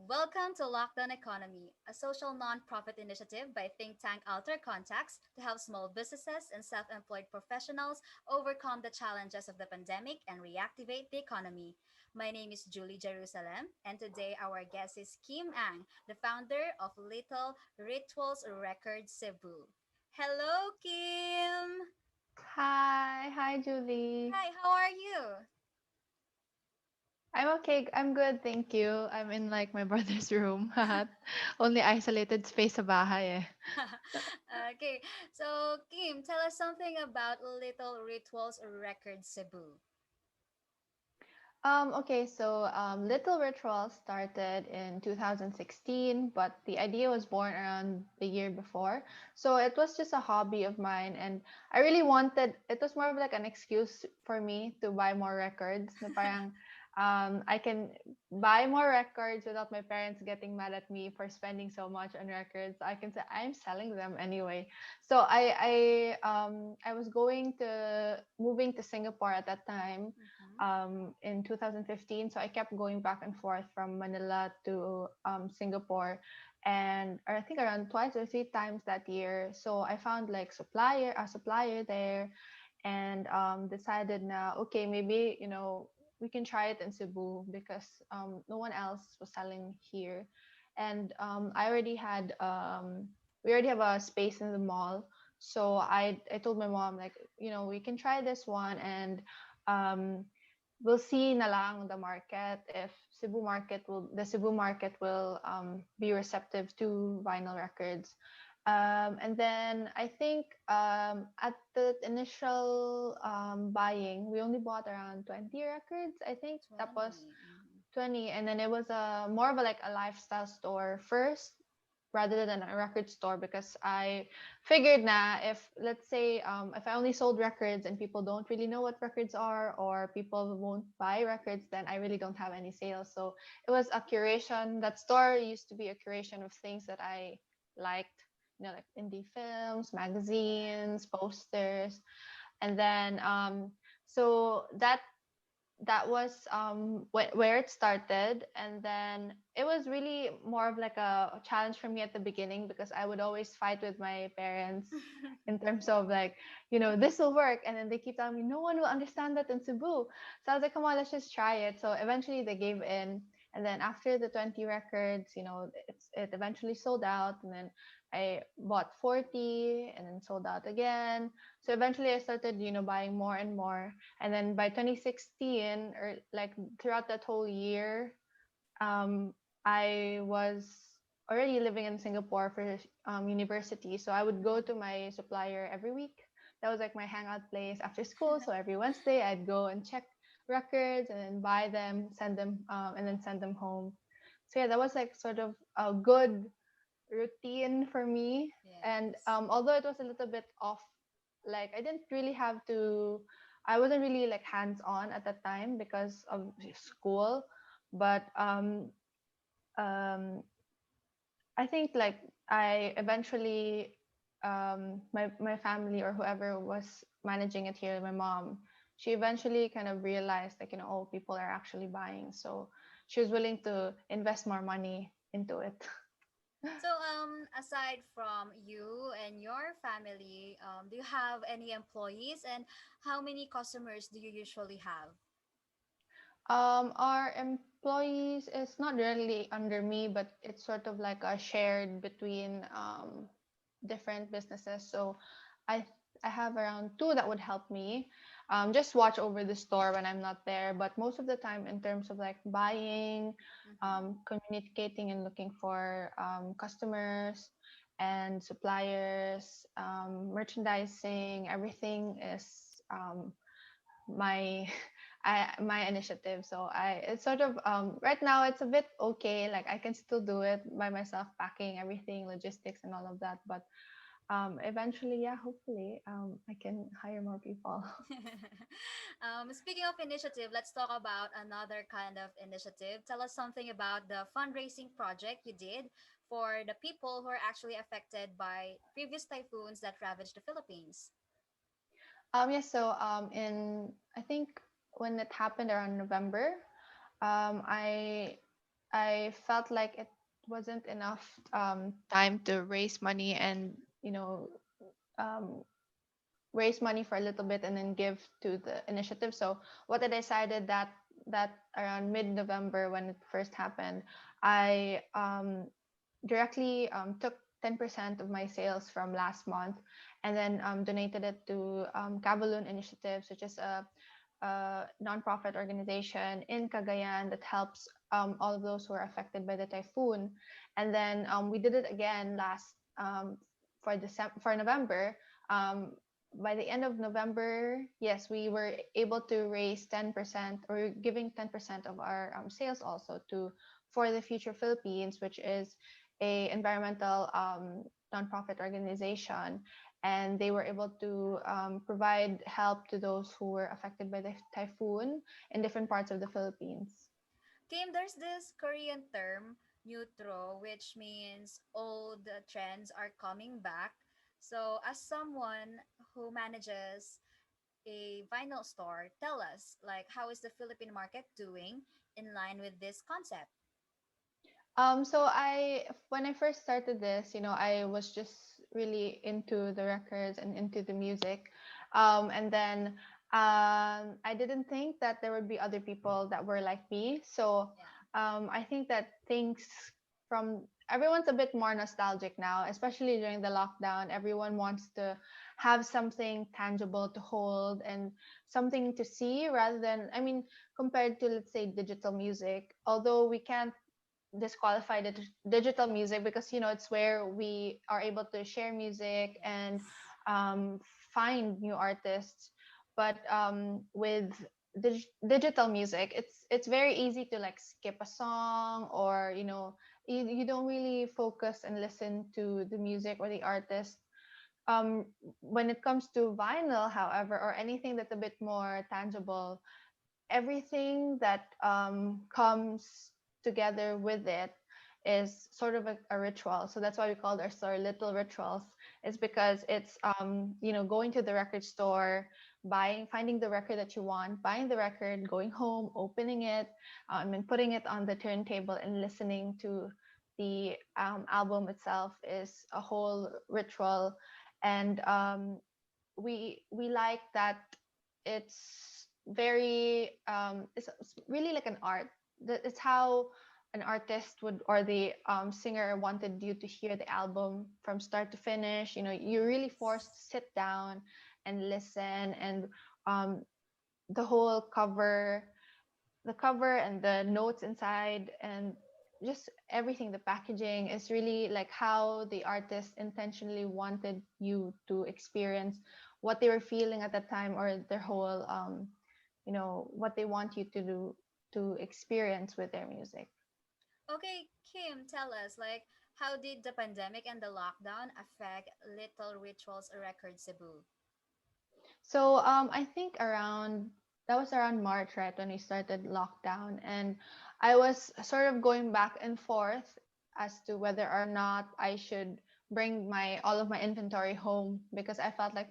Welcome to Lockdown Economy, a social nonprofit initiative by think tank AlterContacts to help small businesses and self employed professionals overcome the challenges of the pandemic and reactivate the economy. My name is Julie Jerusalem, and today our guest is Kim Ang, the founder of Little Rituals Records Cebu. Hello, Kim! Hi, Julie. Hi, how are you? I'm okay. I'm good, thank you. I'm in like my brother's room. Only isolated space sa bahay eh. Okay, so Kim, tell us something about Little Rituals Records Cebu. Little Ritual started in 2016, but the idea was born around the year before. So it was just a hobby of mine, and I really wanted. It was more of like an excuse for me to buy more records. Na parang, I can buy more records without my parents getting mad at me for spending so much on records. I can say I'm selling them anyway. So I was going to moving to Singapore at that time Mhm. in 2015. So I kept going back and forth from Manila to Singapore, and or I think around twice or three times that year. So I found like a supplier there, and decided now, okay, maybe we can try it in Cebu because no one else was selling here, and we already have a space in the mall. So I told my mom, like, we can try this one, and um we'll see na lang the market if the Cebu market will be receptive to vinyl records. And then I think at the initial buying, we only bought around 20 records. I think that was 20. Mhm. 20, and then it was a more of a like a lifestyle store first rather than a record store, because I figured na, if let's say if I only sold records and people don't really know what records are, or people won't buy records, then I really don't have any sales. So it was a curation. That store used to be a curation of things that I liked, like indie films, magazines, posters, and then so that was where it started. And then it was really more of like a challenge for me at the beginning, because I would always fight with my parents in terms of like, this will work, and then they keep telling me no one will understand that in Cebu. So I was like, come on, let's just try it. So eventually they gave in, and then after the 20 records, it eventually sold out, and then I bought 40 and then sold out again. So eventually I started, buying more and more. And then by 2016, or like throughout that whole year, um, I was already living in Singapore for university. So I would go to my supplier every week. That was like my hangout place after school. So every Wednesday, I'd go and check records and then buy them, send them, and then send them home. So yeah, that was like sort of a good routine for me. And Yes. although it was a little bit off, like I wasn't really like hands on at that time because of school. But um, I think like I eventually, my family or whoever was managing it here, my mom, she eventually kind of realized, like, oh, people are actually buying. So she was willing to invest more money into it. So, aside from you and your family, do you have any employees, and how many customers do you usually have? Our employees is not really under me, but it's sort of like a shared between different businesses. So I I have around two that would help me, just watch over the store when I'm not there. But most of the time, in terms of like buying, Mm-hmm. communicating and looking for customers and suppliers, merchandising, everything is my my initiative. So it's sort of right now it's a bit okay, like I can still do it by myself, packing everything, logistics and all of that. But eventually, yeah, hopefully I can hire more people. Speaking of initiative, let's talk about another kind of initiative. Tell us something about the fundraising project you did for the people who are actually affected by previous typhoons that ravaged the Philippines. Yes, so in I think when it happened around November, I I felt like it wasn't enough time to raise money and um, raise money for a little bit and then give to the initiative. So what I decided that around mid-November when it first happened, I directly took 10% of my sales from last month and then donated it to Kavaloon Initiatives, which is a nonprofit organization in Cagayan that helps all of those who are affected by the typhoon. And then we did it again last for November. Um, by the end of November, yes, we were able to raise 10% or giving 10% of our sales also to for the Future Philippines, which is a environmental nonprofit organization, and they were able to provide help to those who were affected by the typhoon in different parts of the Philippines. Kim, there's this Korean term, neutro, which means old trends are coming back. So, as someone who manages a vinyl store, tell us, like, how is the Philippine market doing in line with this concept? So when I first started this, I was just really into the records and into the music. And then I didn't think that there would be other people that were like me. So Yeah. I think that things from everyone's a bit more nostalgic now, especially during the lockdown. Everyone wants to have something tangible to hold and something to see rather than, I mean, compared to, let's say, digital music, although we can't disqualify the digital music because it's where we are able to share music and um, find new artists, but with digital music it's very easy to like skip a song, or you don't really focus and listen to the music or the artist. When it comes to vinyl, however, or anything that's a bit more tangible, everything that comes together with it is sort of a ritual. So that's why we called our store Little Rituals. It's because it's going to the record store, finding the record that you want, buying the record, going home, opening it, and putting it on the turntable and listening to the album itself is a whole ritual. And we like that it's very it's really like an art. It's how an artist would, or the singer wanted you to hear the album from start to finish. You're really forced to sit down and listen, and um, the whole cover and the notes inside, and just everything, the packaging is really like how the artist intentionally wanted you to experience what they were feeling at that time, or their whole what they want you to do to experience with their music. Okay, Kim, tell us, like, how did the pandemic and the lockdown affect Little Rituals Records Cebu? So I think around that was around March, right, when we started lockdown, and I was sort of going back and forth as to whether or not I should bring my all of my inventory home, because I felt like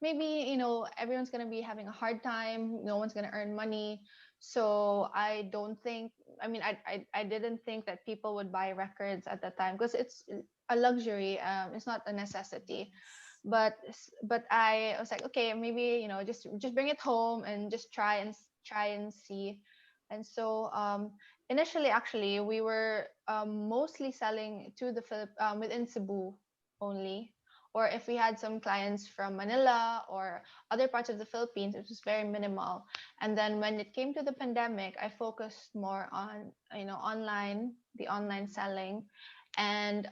maybe everyone's gonna be having a hard time, no one's gonna earn money, so I don't think. I mean, I didn't think that people would buy records at that time because it's a luxury. It's not a necessity, Yes. but I was like, okay, maybe just bring it home and just try and see. And so initially, actually, we were mostly selling to the within Cebu only, or if we had some clients from Manila or other parts of the Philippines, it was very minimal. And then when it came to the pandemic, I focused more on the online selling, and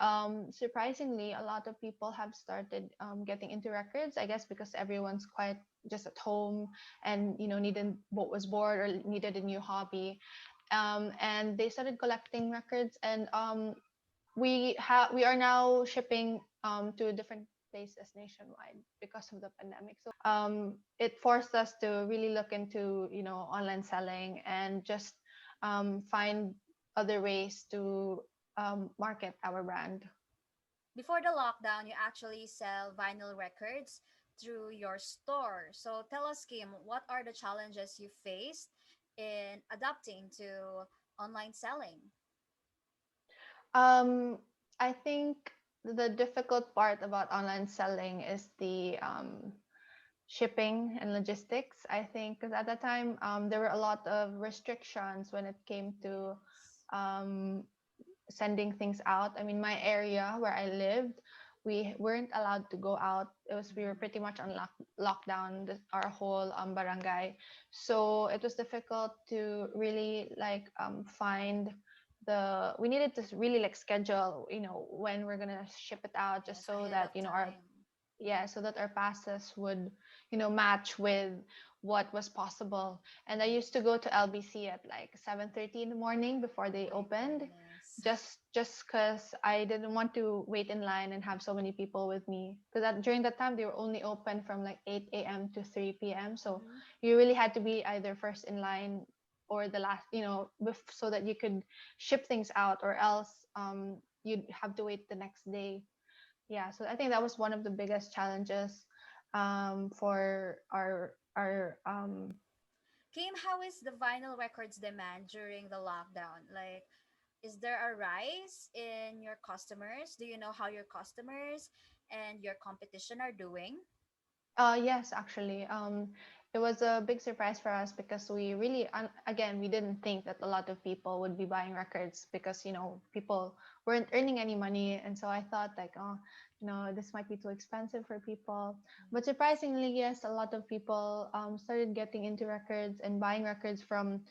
surprisingly, a lot of people have started getting into records. I guess because everyone's quite just at home and needed what was bored or needed a new hobby, and they started collecting records. And we are now shipping to different places nationwide because of the pandemic. So it forced us to really look into online selling and just find other ways to market our brand. Before the lockdown, you actually sell vinyl records through your store. So tell us, Kim, what are the challenges you faced in adapting to online selling? Um, I think the difficult part about online selling is the shipping and logistics. I think because at that time there were a lot of restrictions when it came to Yes. um, sending things out. I mean, my area where I lived, we weren't allowed to go out. We were Mm-hmm. pretty much on lockdown, our whole barangay. So it was difficult to really like find we needed to really like schedule, when we're gonna ship it out, just Yes, so ahead that of our time. yeah, so that our passes would match with what was possible. And I used to go to LBC at like 7:30 in the morning before they My opened, goodness. just because I didn't want to wait in line and have so many people with me, because during that time they were only open from like 8 a.m. to 3 p.m., so Mm-hmm. you really had to be either first in line or the last, so that you could ship things out, or else you'd have to wait the next day. Yeah, so I think that was one of the biggest challenges for our Kim, how is the vinyl records demand during the lockdown? Like, is there a rise in your customers? Do you know how your customers and your competition are doing? Yes, actually. It was a big surprise for us because we really, again, we didn't think that a lot of people would be buying records because, people weren't earning any money. And so I thought, like, oh, this might be too expensive for people. But surprisingly, yes, a lot of people started getting into records and buying records from,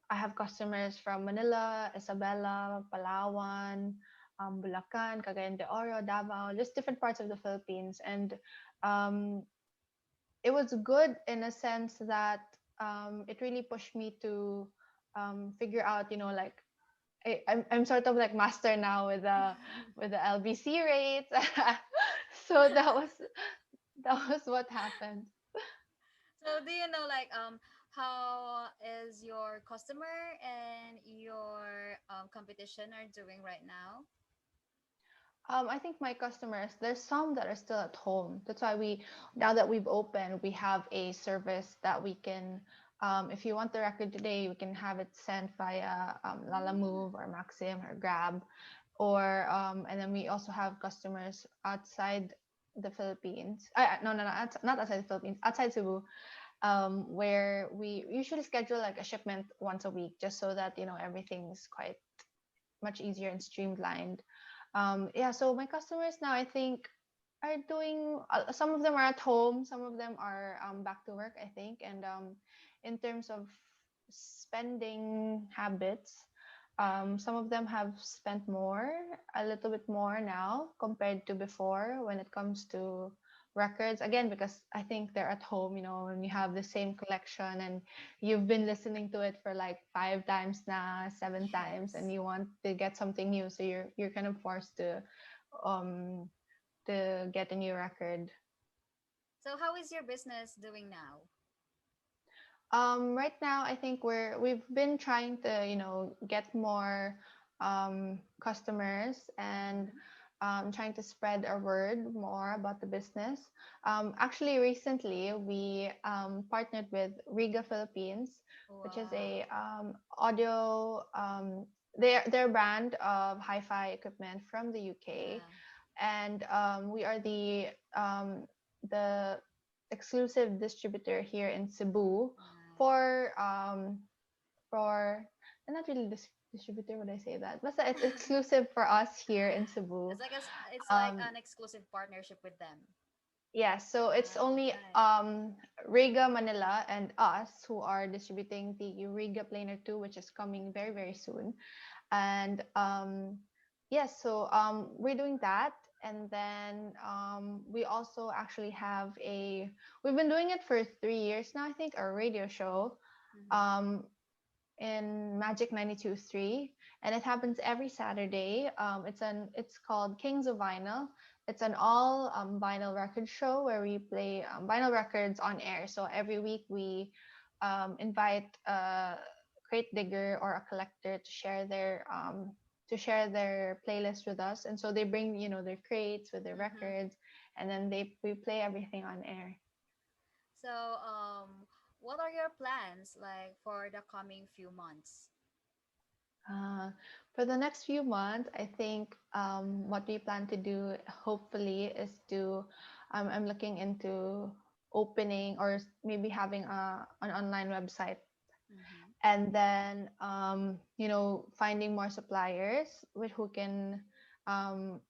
I have customers from Manila, Isabela, Palawan, Bulacan, Cagayan de Oro, Davao, just different parts of the Philippines. And um, it was good in a sense that it really pushed me to figure out, like I'm sort of like master now with the LBC rates. So that was what happened. So do you know like how is your customer and your competition are doing right now? I think my customers, there's some that are still at home. That's why now that we've opened, we have a service that we can, if you want the record today, we can have it sent via Lala Mm, Move or Maxim or Grab, or and then we also have customers outside the Philippines. No, no, no, not outside the Philippines, outside Cebu, where we usually schedule like a shipment once a week, just so that everything's quite much easier and streamlined. Yeah, so my customers now, I think, are doing. Some of them are at home, some of them are back to work, I think. And in terms of spending habits, some of them have spent a little bit more now compared to before when it comes to records. Again, because I think they're at home, when you have the same collection and you've been listening to it for like 5 times now, 7 times, and yes. you want to get something new, so you're kind of forced um to get a new record. So how is your business doing now? Right now, I think we've been trying to, get more customers, and Mm-hmm. trying to spread our word more about the business. Actually, recently we partnered with Riga Philippines, which is a Wow. audio. Their brand of hi-fi equipment from the UK, Yeah. and we are the exclusive distributor here in Cebu Yeah. for not really distributor, would I say that? But it's exclusive for us here in Cebu. It's like Um, an exclusive partnership with them. yeah, so it's Ah, only okay. Riga Manila and us who are distributing the Riga Planer 2, which is coming very very soon. And yes, so we're doing that. And then we also actually have we've been doing it for 3 years now, I think, our radio show Mm-hmm. um, in Magic 92.3, and it happens every Saturday. It's called Kings of Vinyl. It's an all vinyl record show where we play vinyl records on air. So every week we invite a crate digger or a collector to share their playlist with us. And so they bring, their crates with their Mm-hmm. records, and then we play everything on air. So, what are your plans like for the coming few months? For the next few months, I think what we plan to do, hopefully, is to I'm looking into opening or maybe having an online website, Mm-hmm. and then finding more suppliers with um,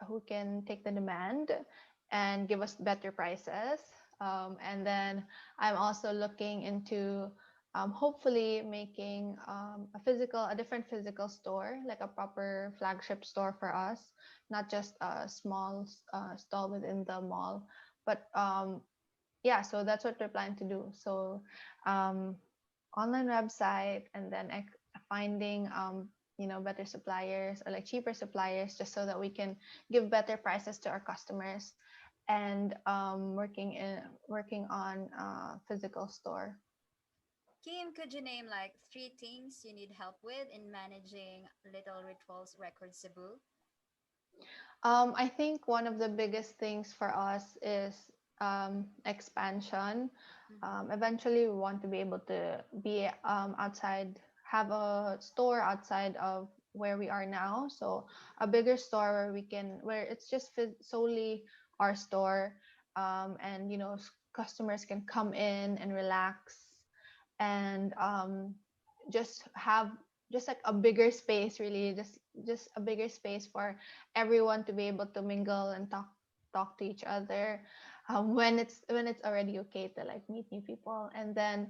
who can take the demand and give us better prices. And then I'm also looking into hopefully making a different physical store, like a proper flagship store for us, not just a small stall within the mall. But yeah, so that's what we're planning to do. So um, online website, and then finding better suppliers or like cheaper suppliers, just so that we can give better prices to our customers, and working on a physical store. Kim, could you name like three things you need help with in managing Little Rituals Records Cebu? I think one of the biggest things for us is expansion. Mm-hmm. Eventually, we want to be able to be outside, have a store outside of where we are now. So a bigger store where it's just solely our store, and customers can come in and relax, and just have just like a bigger space, really, just a bigger space for everyone to be able to mingle and talk to each other, when it's already okay to like meet new people. And then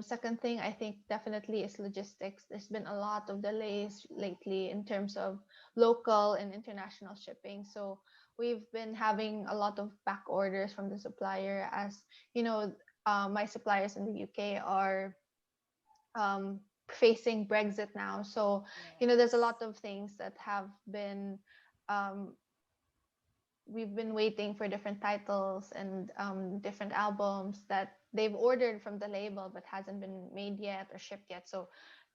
second thing, I think definitely is logistics. There's been a lot of delays lately in terms of local and international shipping, so we've been having a lot of back orders from the supplier, as you know my suppliers in the UK are facing Brexit now. So, there's a Yes. lot of things that have been, um, we've been waiting for different titles and different albums that they've ordered from the label but hasn't been made yet or shipped yet. So,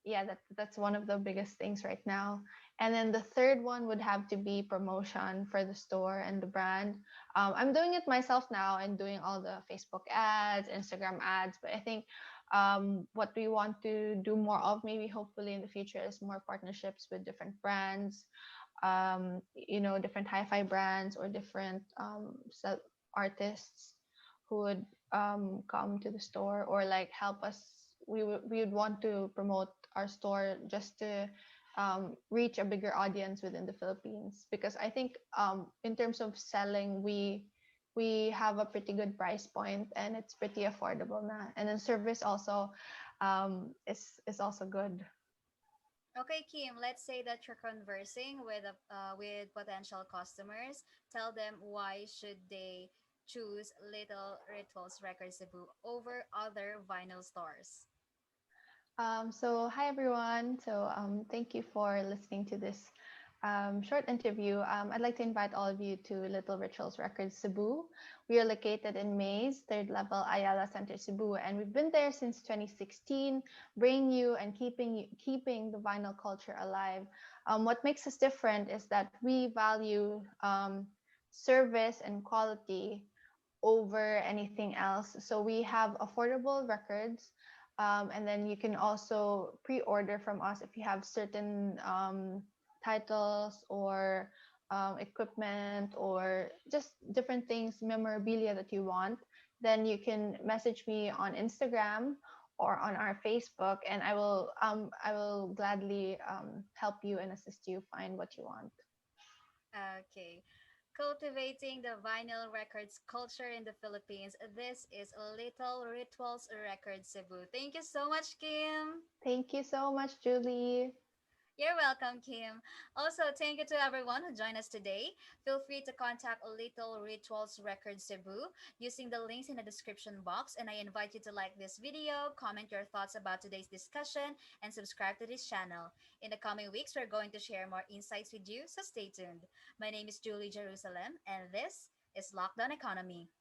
yeah, that's one of the biggest things right now. And then the third one would have to be promotion for the store and the brand. I'm doing it myself now and doing all the Facebook ads, Instagram ads, but I think what we want to do more of, maybe hopefully in the future, is more partnerships with different brands, different hi-fi brands, or different artists who would come to the store or like help us. We would want to promote our store just to reach a bigger audience within the Philippines, because I think in terms of selling, we have a pretty good price point and it's pretty affordable now. And then service also is also good. Okay, Kim, let's say that you're conversing with potential customers. Tell them why should they choose Little Rituals Records Cebu over other vinyl stores. So, hi everyone. So, thank you for listening to this short interview. I'd like to invite all of you to Little Rituals Records Cebu. We are located in Maze, third level Ayala Center, Cebu, and we've been there since 2016, bringing you and keeping the vinyl culture alive. What makes us different is that we value service and quality over anything else. So we have affordable records, and then you can also pre-order from us if you have certain titles or equipment or just different things, memorabilia that you want. Then you can message me on Instagram or on our Facebook, and I will gladly help you and assist you find what you want. Okay. Cultivating the vinyl records culture in the Philippines. This is Little Rituals Records Cebu. Thank you so much, Kim. Thank you so much, Julie. You're welcome, Kim. Also, thank you to everyone who joined us today. Feel free to contact Little Rituals Records Cebu using the links in the description box. And I invite you to like this video, comment your thoughts about today's discussion, and subscribe to this channel. In the coming weeks, we're going to share more insights with you, so stay tuned. My name is Julie Jerusalem, and this is Lockdown Economy.